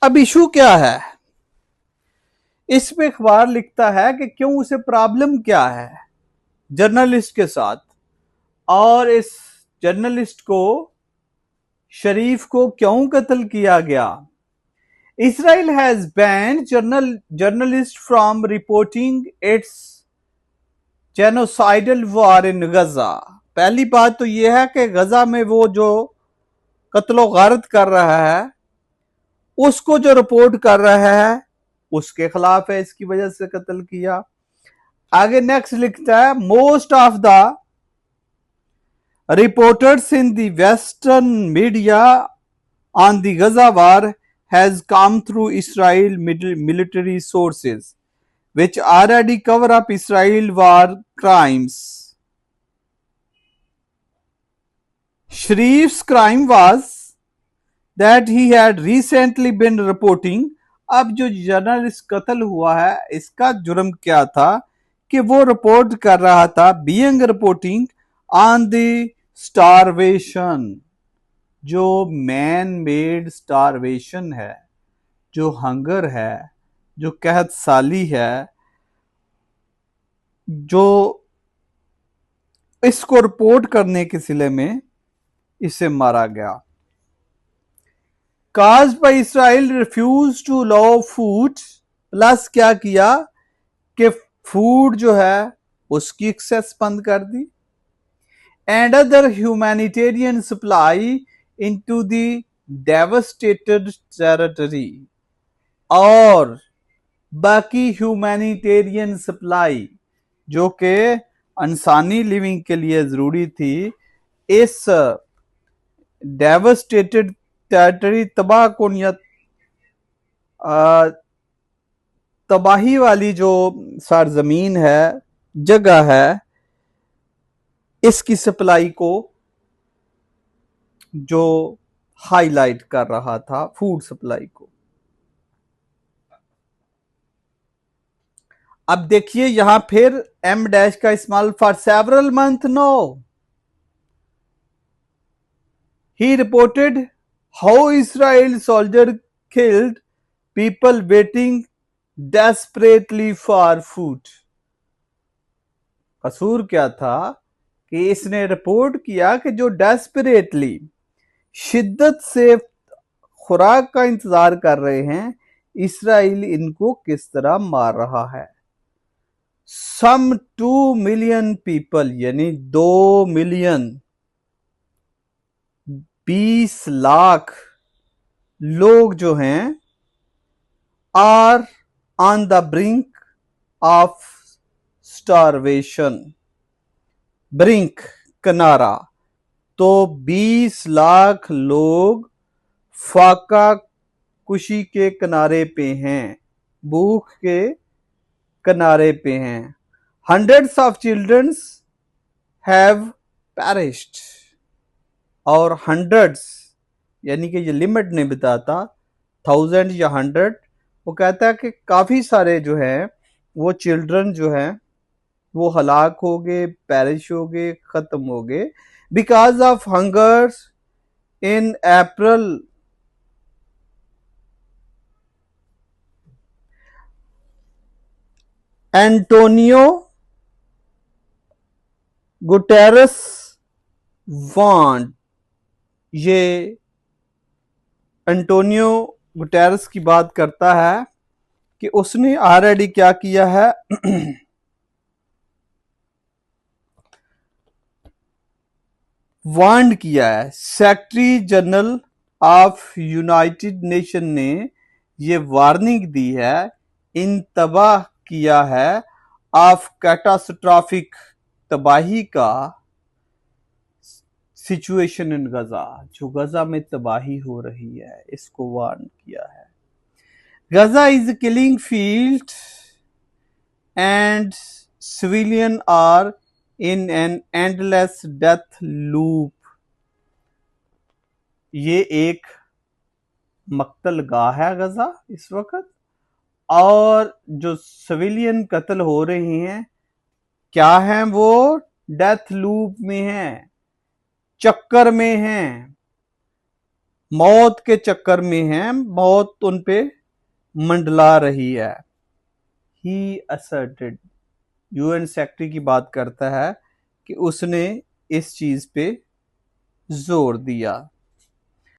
अब इशू क्या है? इस पे अखबार लिखता है कि क्यों, उसे प्रॉब्लम क्या है जर्नलिस्ट के साथ, और इस जर्नलिस्ट को, शरीफ को क्यों कत्ल किया गया। Israel has banned journalists from reporting its genocidal war in Gaza। पहली बात तो यह है कि गजा में वो जो कत्लो गारत कर रहा है उसको जो रिपोर्ट कर रहा है उसके खिलाफ है, इसकी वजह से कत्ल किया। आगे नेक्स्ट लिखता है, most of the reporters in the western media on the Gaza war has come through Israel military sources, which already cover up Israel war crimes. Sharif's crime was that he had recently been reporting। अब जो journalist कत्ल हुआ है इसका जुर्म क्या था कि वो रिपोर्ट कर रहा था, being reporting on the starvation, जो मैन मेड स्टारवेशन है, जो हंगर है, जो कहत साली है, जो इसको रिपोर्ट करने के सिले में इसे मारा गया। Cause by Israel refuse to allow food, plus क्या किया कि फूड जो है उसकी एक्सेस बंद कर दी, and other humanitarian supply into the devastated territory, और बाकी ह्यूमैनिटेरियन सप्लाई जो कि इंसानी लिविंग के लिए जरूरी थी, इस डेवास्टेटेड टेरिटरी, तबाह कुनियत, तबाही वाली जो सरजमीन है, जगह है, इसकी सप्लाई को जो हाईलाइट कर रहा था, फूड सप्लाई को। अब देखिए यहां फिर एम डैश का इस्तेमाल, for several month no he reported how Israel soldier killed people waiting desperately for food. कसूर क्या था कि इसने रिपोर्ट किया कि जो डेस्परेटली, शिद्दत से खुराक का इंतजार कर रहे हैं, इसराइल इनको किस तरह मार रहा है। सम 2 मिलियन पीपल, यानी 2 मिलियन, 20 लाख लोग जो हैं, are on the brink of starvation. Brink किनारा, तो 20 लाख लोग फाका कुशी के किनारे पे हैं, भूख के किनारे पे हैं। Hundreds of childrens have perished, और हंड्रेड्स यानी कि ये लिमिट नहीं बताता, 1000 या 100, वो कहता है कि काफी सारे जो हैं वो चिल्ड्रन जो हैं वो हलाक हो गए, पेरिश हो गए, खत्म हो गए, because of hungers in April. Antonio Guterres want, ये एंटोनियो गुटेरस की बात करता है कि उसने ऑलरेडी क्या किया है वार्न किया है। Secretary general of United nation ने ये वार्निंग दी है, इंतबाह किया है ऑफ कैटास्ट्रॉफिक, तबाही का, सिचुएशन इन गजा, जो गजा में तबाही हो रही है, इसको वार्न किया है। Gaza is killing field and civilian are in an endless death loop. ये एक मक्तल गाह है गजा इस वक्त, और जो सिविलियन कत्ल हो रहे हैं क्या हैं, वो डेथ लूप में हैं, चक्कर में हैं, मौत के चक्कर में हैं, मौत उन पे मंडला रही है। ही असर्टेड, यूएन सेक्रेटरी की बात करता है कि उसने इस चीज पे जोर दिया।